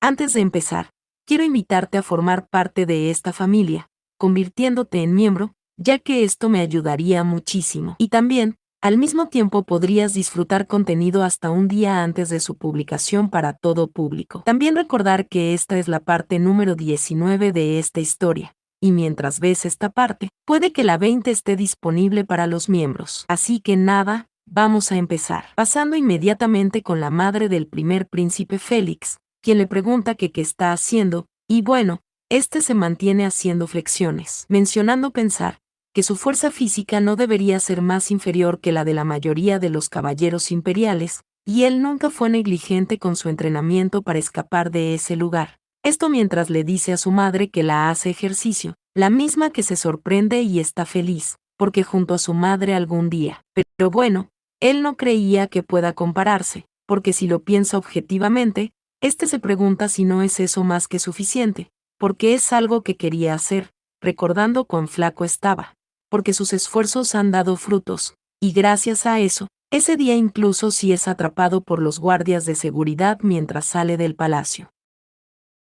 Antes de empezar, quiero invitarte a formar parte de esta familia, convirtiéndote en miembro, ya que esto me ayudaría muchísimo. Y también, al mismo tiempo podrías disfrutar contenido hasta un día antes de su publicación para todo público. También recordar que esta es la parte número 19 de esta historia, y mientras ves esta parte, puede que la 20 esté disponible para los miembros. Así que nada, vamos a empezar. Pasando inmediatamente con la madre del primer príncipe Félix, quien le pregunta que qué está haciendo, y bueno, este se mantiene haciendo flexiones, mencionando pensar que su fuerza física no debería ser más inferior que la de la mayoría de los caballeros imperiales, y él nunca fue negligente con su entrenamiento para escapar de ese lugar. Esto mientras le dice a su madre que la hace ejercicio, la misma que se sorprende y está feliz, porque junto a su madre algún día. Pero bueno, él no creía que pueda compararse, porque si lo piensa objetivamente, se pregunta si no es eso más que suficiente, porque es algo que quería hacer, recordando cuán flaco estaba, porque sus esfuerzos han dado frutos, y gracias a eso, ese día incluso si es atrapado por los guardias de seguridad mientras sale del palacio.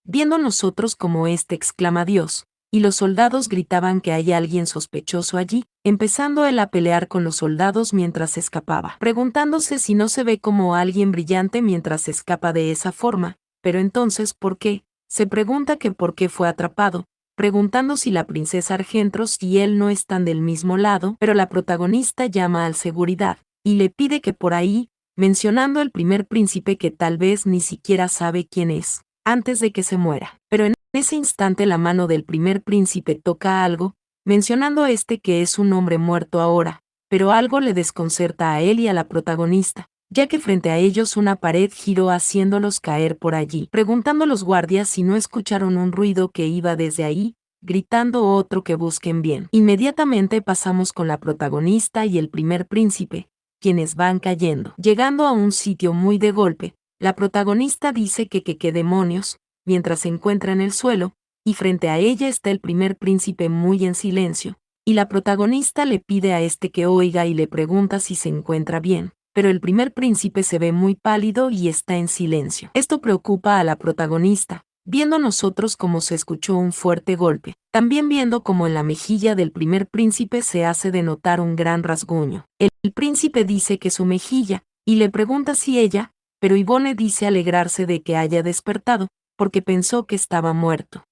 Viendo nosotros como exclama Dios, y los soldados gritaban que hay alguien sospechoso allí, empezando él a pelear con los soldados mientras escapaba, preguntándose si no se ve como alguien brillante mientras escapa de esa forma, pero entonces ¿por qué? Se pregunta que por qué fue atrapado, preguntando si la princesa Argentros y él no están del mismo lado, pero la protagonista llama al seguridad, y le pide que por ahí, mencionando el primer príncipe que tal vez ni siquiera sabe quién es, antes de que se muera. Pero en ese instante la mano del primer príncipe toca algo, mencionando que es un hombre muerto ahora, pero algo le desconcerta a él y a la protagonista, ya que frente a ellos una pared giró haciéndolos caer por allí, preguntando a los guardias si no escucharon un ruido que iba desde ahí, gritando otro que busquen bien. Inmediatamente pasamos con la protagonista y el primer príncipe, quienes van cayendo, llegando a un sitio muy de golpe. La protagonista dice que qué demonios, mientras se encuentra en el suelo, y frente a ella está el primer príncipe muy en silencio, y la protagonista le pide a que oiga y le pregunta si se encuentra bien, pero el primer príncipe se ve muy pálido y está en silencio. Esto preocupa a la protagonista, viendo nosotros cómo se escuchó un fuerte golpe, también viendo cómo en la mejilla del primer príncipe se hace de notar un gran rasguño. El príncipe dice que su mejilla, y le pregunta si ella, pero Yvonne dice alegrarse de que haya despertado, porque pensó que estaba muerto.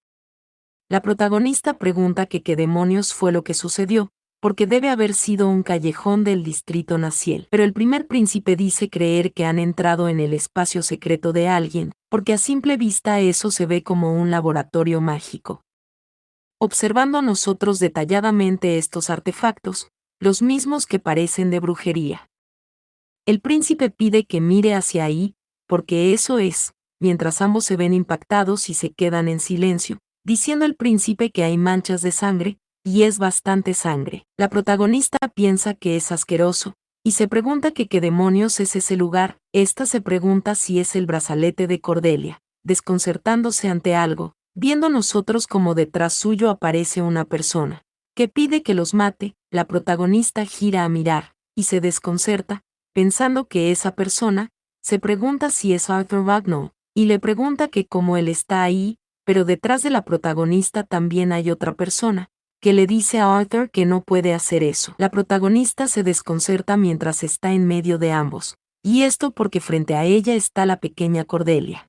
La protagonista pregunta que qué demonios fue lo que sucedió, porque debe haber sido un callejón del distrito Naciel. Pero el primer príncipe dice creer que han entrado en el espacio secreto de alguien, porque a simple vista eso se ve como un laboratorio mágico. Observando nosotros detalladamente estos artefactos, los mismos que parecen de brujería. El príncipe pide que mire hacia ahí, porque eso es, mientras ambos se ven impactados y se quedan en silencio, diciendo el príncipe que hay manchas de sangre, y es bastante sangre. La protagonista piensa que es asqueroso, y se pregunta que qué demonios es ese lugar. Esta se pregunta si es el brazalete de Cordelia, desconcertándose ante algo, viendo nosotros como detrás suyo aparece una persona, que pide que los mate. La protagonista gira a mirar, y se desconcerta, pensando que esa persona, se pregunta si es Arthur Bagnall, y le pregunta que cómo él está ahí, pero detrás de la protagonista también hay otra persona, que le dice a Arthur que no puede hacer eso. La protagonista se desconcerta mientras está en medio de ambos, y esto porque frente a ella está la pequeña Cordelia.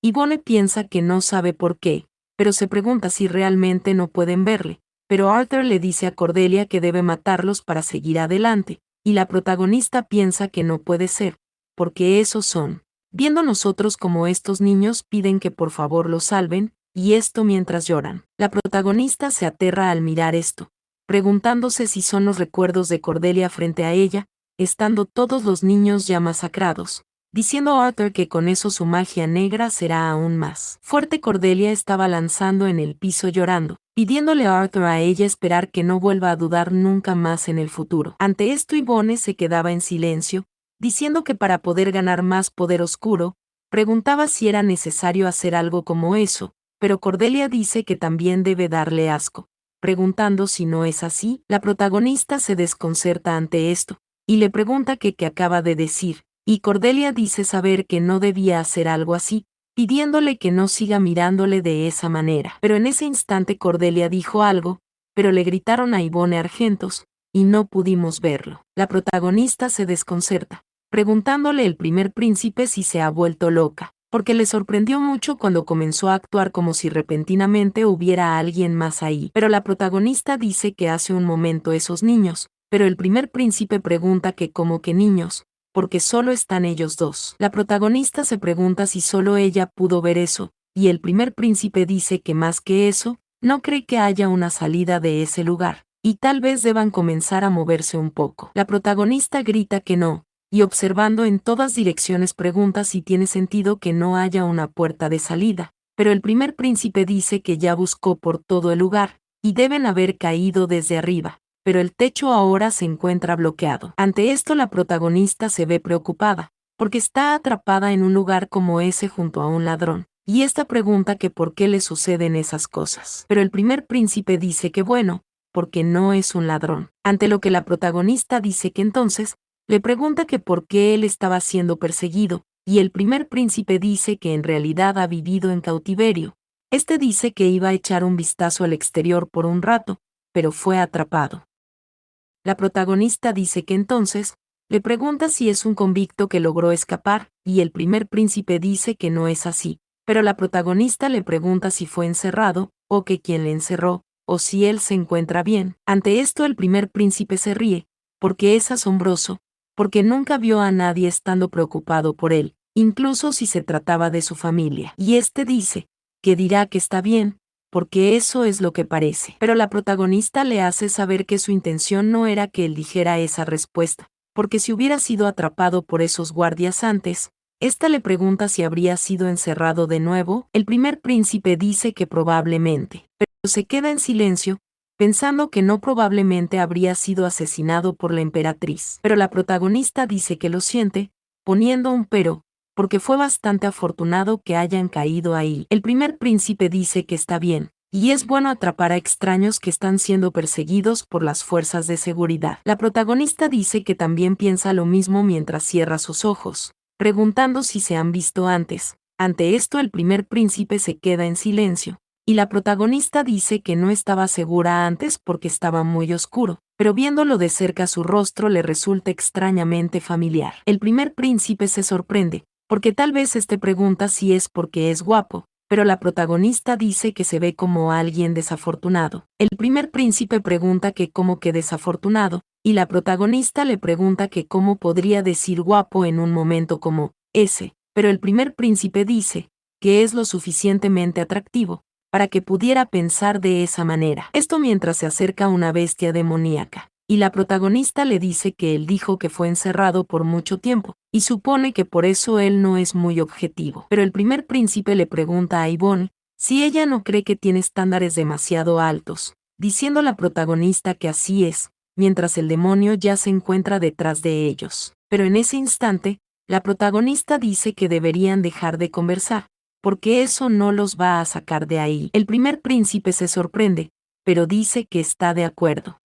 Yvonne piensa que no sabe por qué, pero se pregunta si realmente no pueden verle, pero Arthur le dice a Cordelia que debe matarlos para seguir adelante, y la protagonista piensa que no puede ser, porque esos son. Viendo nosotros como estos niños piden que por favor los salven, y esto mientras lloran. La protagonista se aterra al mirar esto, preguntándose si son los recuerdos de Cordelia frente a ella, estando todos los niños ya masacrados, diciendo a Arthur que con eso su magia negra será aún más fuerte. Cordelia estaba lanzando en el piso llorando, pidiéndole a Arthur a ella esperar que no vuelva a dudar nunca más en el futuro. Ante esto Yvonne se quedaba en silencio, diciendo que para poder ganar más poder oscuro, preguntaba si era necesario hacer algo como eso, pero Cordelia dice que también debe darle asco, preguntando si no es así. La protagonista se desconcerta ante esto, y le pregunta qué acaba de decir, y Cordelia dice saber que no debía hacer algo así, pidiéndole que no siga mirándole de esa manera. Pero en ese instante Cordelia dijo algo, pero le gritaron a Ivone Argentos, y no pudimos verlo. La protagonista se desconcerta, preguntándole el primer príncipe si se ha vuelto loca, porque le sorprendió mucho cuando comenzó a actuar como si repentinamente hubiera alguien más ahí. Pero la protagonista dice que hace un momento esos niños, pero el primer príncipe pregunta que como que niños, porque solo están ellos dos. La protagonista se pregunta si solo ella pudo ver eso, y el primer príncipe dice que más que eso, no cree que haya una salida de ese lugar, y tal vez deban comenzar a moverse un poco. La protagonista grita que no, y observando en todas direcciones pregunta si tiene sentido que no haya una puerta de salida, pero el primer príncipe dice que ya buscó por todo el lugar, y deben haber caído desde arriba, pero el techo ahora se encuentra bloqueado. Ante esto la protagonista se ve preocupada, porque está atrapada en un lugar como ese junto a un ladrón, y esta pregunta que por qué le suceden esas cosas. Pero el primer príncipe dice que bueno, porque no es un ladrón. Ante lo que la protagonista dice que entonces, le pregunta que por qué él estaba siendo perseguido, y el primer príncipe dice que en realidad ha vivido en cautiverio. Este dice que iba a echar un vistazo al exterior por un rato, pero fue atrapado. La protagonista dice que entonces, le pregunta si es un convicto que logró escapar, y el primer príncipe dice que no es así, pero la protagonista le pregunta si fue encerrado, o que quién le encerró, o si él se encuentra bien. Ante esto el primer príncipe se ríe, porque es asombroso, porque nunca vio a nadie estando preocupado por él, incluso si se trataba de su familia. Y este dice, que dirá que está bien, porque eso es lo que parece. Pero la protagonista le hace saber que su intención no era que él dijera esa respuesta, porque si hubiera sido atrapado por esos guardias antes, ésta le pregunta si habría sido encerrado de nuevo. El primer príncipe dice que probablemente, pero se queda en silencio, pensando que no probablemente habría sido asesinado por la emperatriz. Pero la protagonista dice que lo siente, poniendo un pero, porque fue bastante afortunado que hayan caído ahí. El primer príncipe dice que está bien, y es bueno atrapar a extraños que están siendo perseguidos por las fuerzas de seguridad. La protagonista dice que también piensa lo mismo mientras cierra sus ojos, preguntando si se han visto antes. Ante esto el primer príncipe se queda en silencio, y la protagonista dice que no estaba segura antes porque estaba muy oscuro, pero viéndolo de cerca su rostro le resulta extrañamente familiar. El primer príncipe se sorprende, porque tal vez pregunta si es porque es guapo, pero la protagonista dice que se ve como alguien desafortunado. El primer príncipe pregunta que cómo que desafortunado, y la protagonista le pregunta que cómo podría decir guapo en un momento como ese, pero el primer príncipe dice que es lo suficientemente atractivo para que pudiera pensar de esa manera. Esto mientras se acerca una bestia demoníaca, y la protagonista le dice que él dijo que fue encerrado por mucho tiempo, y supone que por eso él no es muy objetivo. Pero el primer príncipe le pregunta a Ivone si ella no cree que tiene estándares demasiado altos, diciendo la protagonista que así es, mientras el demonio ya se encuentra detrás de ellos. Pero en ese instante, la protagonista dice que deberían dejar de conversar, porque eso no los va a sacar de ahí. El primer príncipe se sorprende, pero dice que está de acuerdo.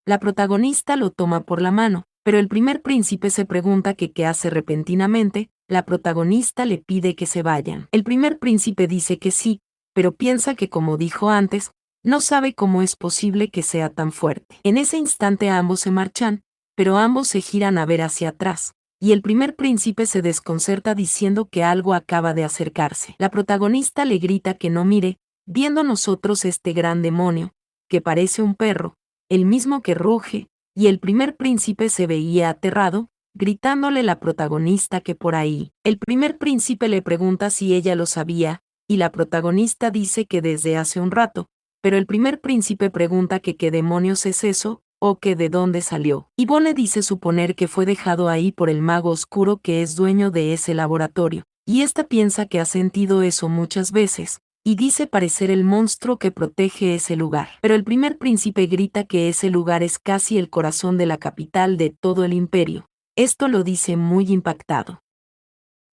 La protagonista lo toma por la mano, pero el primer príncipe se pregunta que qué hace repentinamente. La protagonista le pide que se vayan. El primer príncipe dice que sí, pero piensa que como dijo antes, no sabe cómo es posible que sea tan fuerte. En ese instante ambos se marchan, pero ambos se giran a ver hacia atrás, y el primer príncipe se desconcerta diciendo que algo acaba de acercarse. La protagonista le grita que no mire, viendo nosotros este gran demonio, que parece un perro, el mismo que ruge, y el primer príncipe se veía aterrado, gritándole la protagonista que por ahí. El primer príncipe le pregunta si ella lo sabía, y la protagonista dice que desde hace un rato, pero el primer príncipe pregunta que qué demonios es eso, o que de dónde salió. Ivone dice suponer que fue dejado ahí por el mago oscuro que es dueño de ese laboratorio, y esta piensa que ha sentido eso muchas veces, y dice parecer el monstruo que protege ese lugar. Pero el primer príncipe grita que ese lugar es casi el corazón de la capital de todo el imperio. Esto lo dice muy impactado.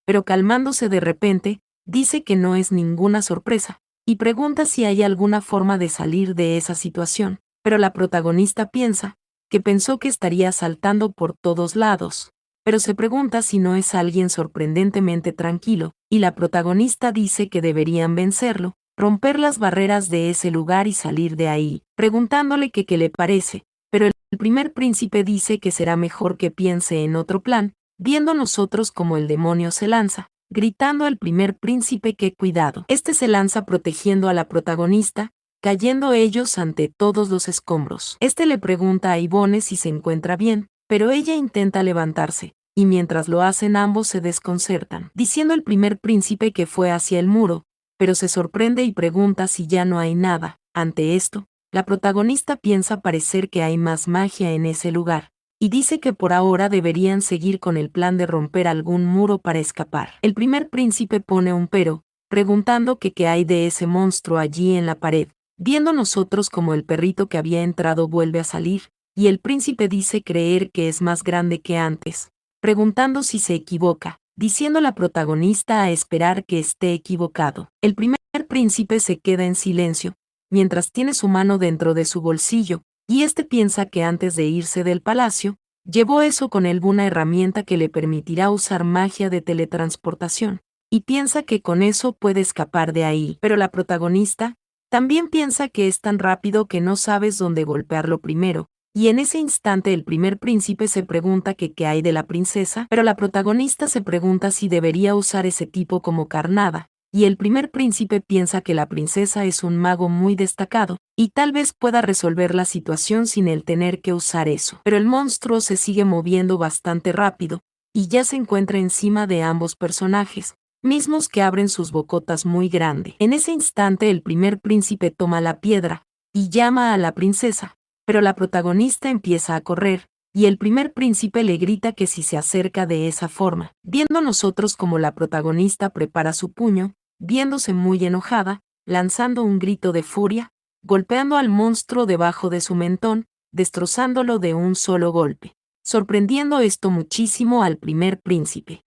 Pero calmándose de repente, dice que no es ninguna sorpresa, y pregunta si hay alguna forma de salir de esa situación. Pero la protagonista piensa que pensó que estaría saltando por todos lados, pero se pregunta si no es alguien sorprendentemente tranquilo, y la protagonista dice que deberían vencerlo, romper las barreras de ese lugar y salir de ahí, preguntándole que qué le parece, pero el primer príncipe dice que será mejor que piense en otro plan, viendo nosotros como el demonio se lanza, gritando al primer príncipe que cuidado. Este se lanza protegiendo a la protagonista, cayendo ellos ante todos los escombros. Este le pregunta a Yvonne si se encuentra bien, pero ella intenta levantarse, y mientras lo hacen ambos se desconcertan, diciendo el primer príncipe que fue hacia el muro, pero se sorprende y pregunta si ya no hay nada. Ante esto, la protagonista piensa parecer que hay más magia en ese lugar, y dice que por ahora deberían seguir con el plan de romper algún muro para escapar. El primer príncipe pone un pero, preguntando que qué hay de ese monstruo allí en la pared, viendo nosotros como el perrito que había entrado vuelve a salir, y el príncipe dice creer que es más grande que antes, preguntando si se equivoca, diciendo la protagonista a esperar que esté equivocado. El primer príncipe se queda en silencio, mientras tiene su mano dentro de su bolsillo, y este piensa que antes de irse del palacio, llevó eso con él, una herramienta que le permitirá usar magia de teletransportación, y piensa que con eso puede escapar de ahí. Pero la protagonista también piensa que es tan rápido que no sabes dónde golpearlo primero, y en ese instante el primer príncipe se pregunta que qué hay de la princesa, pero la protagonista se pregunta si debería usar ese tipo como carnada, y el primer príncipe piensa que la princesa es un mago muy destacado, y tal vez pueda resolver la situación sin él tener que usar eso. Pero el monstruo se sigue moviendo bastante rápido, y ya se encuentra encima de ambos personajes, mismos que abren sus bocotas muy grande. En ese instante el primer príncipe toma la piedra, y llama a la princesa, pero la protagonista empieza a correr, y el primer príncipe le grita que si se acerca de esa forma, viendo nosotros como la protagonista prepara su puño, viéndose muy enojada, lanzando un grito de furia, golpeando al monstruo debajo de su mentón, destrozándolo de un solo golpe, sorprendiendo esto muchísimo al primer príncipe.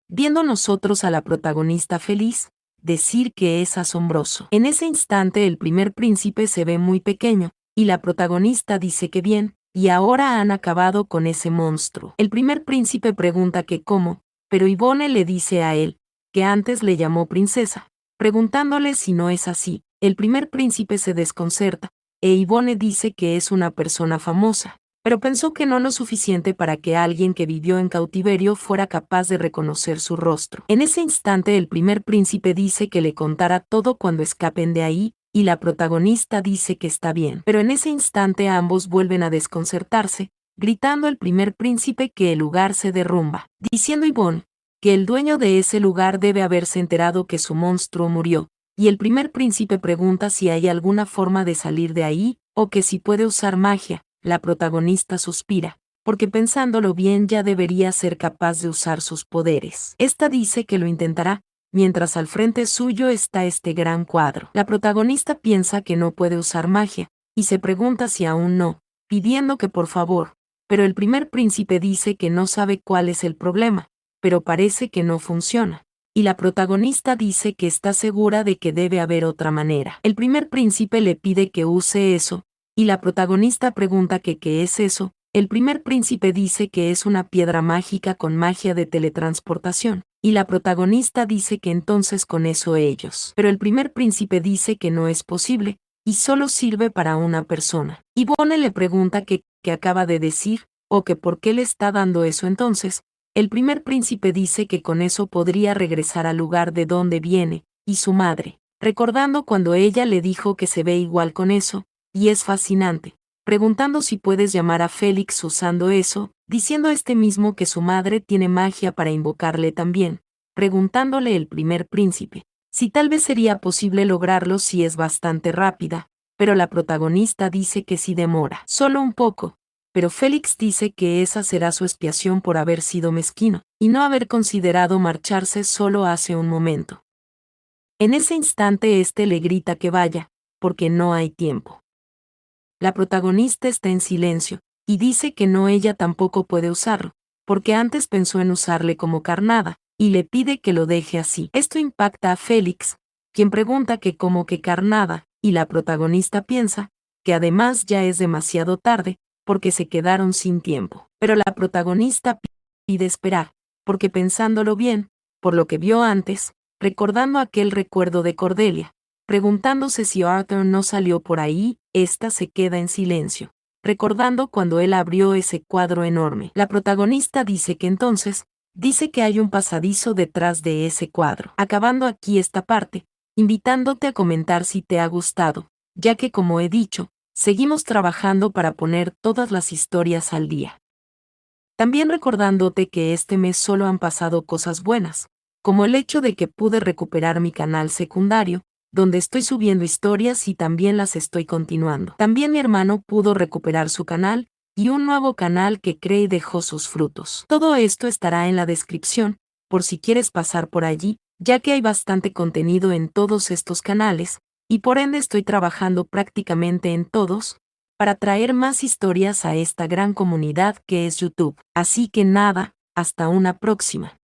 Viendo nosotros a la protagonista feliz, decir que es asombroso. En ese instante el primer príncipe se ve muy pequeño, y la protagonista dice que bien, y ahora han acabado con ese monstruo. El primer príncipe pregunta que cómo, pero Yvonne le dice a él, que antes le llamó princesa, preguntándole si no es así. El primer príncipe se desconcerta, e Yvonne dice que es una persona famosa, pero pensó que no lo suficiente para que alguien que vivió en cautiverio fuera capaz de reconocer su rostro. En ese instante el primer príncipe dice que le contará todo cuando escapen de ahí, y la protagonista dice que está bien. Pero en ese instante ambos vuelven a desconcertarse, gritando el primer príncipe que el lugar se derrumba, diciendo Yvonne que el dueño de ese lugar debe haberse enterado que su monstruo murió, y el primer príncipe pregunta si hay alguna forma de salir de ahí, o que si puede usar magia. La protagonista suspira, porque pensándolo bien ya debería ser capaz de usar sus poderes. Esta dice que lo intentará, mientras al frente suyo está este gran cuadro. La protagonista piensa que no puede usar magia, y se pregunta si aún no, pidiendo que por favor, pero el primer príncipe dice que no sabe cuál es el problema, pero parece que no funciona. Y la protagonista dice que está segura de que debe haber otra manera. El primer príncipe le pide que use eso, y la protagonista pregunta que qué es eso. El primer príncipe dice que es una piedra mágica con magia de teletransportación, y la protagonista dice que entonces con eso ellos. Pero el primer príncipe dice que no es posible, y solo sirve para una persona. Yvonne le pregunta que acaba de decir, o que por qué le está dando eso entonces. El primer príncipe dice que con eso podría regresar al lugar de donde viene, y su madre, recordando cuando ella le dijo que se ve igual con eso, y es fascinante, preguntando si puedes llamar a Félix usando eso, diciendo este mismo que su madre tiene magia para invocarle también, preguntándole el primer príncipe si tal vez sería posible lograrlo si es bastante rápida, pero la protagonista dice que sí demora, solo un poco, pero Félix dice que esa será su expiación por haber sido mezquino, y no haber considerado marcharse solo hace un momento. En ese instante este le grita que vaya, porque no hay tiempo. La protagonista está en silencio, y dice que no, ella tampoco puede usarlo, porque antes pensó en usarle como carnada, y le pide que lo deje así. Esto impacta a Félix, quien pregunta que cómo que carnada, y la protagonista piensa que además ya es demasiado tarde, porque se quedaron sin tiempo. Pero la protagonista y de esperar, porque pensándolo bien, por lo que vio antes, recordando aquel recuerdo de Cordelia, preguntándose si Arthur no salió por ahí, ésta se queda en silencio, recordando cuando él abrió ese cuadro enorme. La protagonista dice que entonces, dice que hay un pasadizo detrás de ese cuadro. Acabando aquí esta parte, invitándote a comentar si te ha gustado, ya que como he dicho, seguimos trabajando para poner todas las historias al día. También recordándote que este mes solo han pasado cosas buenas, como el hecho de que pude recuperar mi canal secundario, donde estoy subiendo historias y también las estoy continuando. También mi hermano pudo recuperar su canal y un nuevo canal que creé y dejó sus frutos. Todo esto estará en la descripción, por si quieres pasar por allí, ya que hay bastante contenido en todos estos canales, y por ende estoy trabajando prácticamente en todos, para traer más historias a esta gran comunidad que es YouTube. Así que nada, hasta una próxima.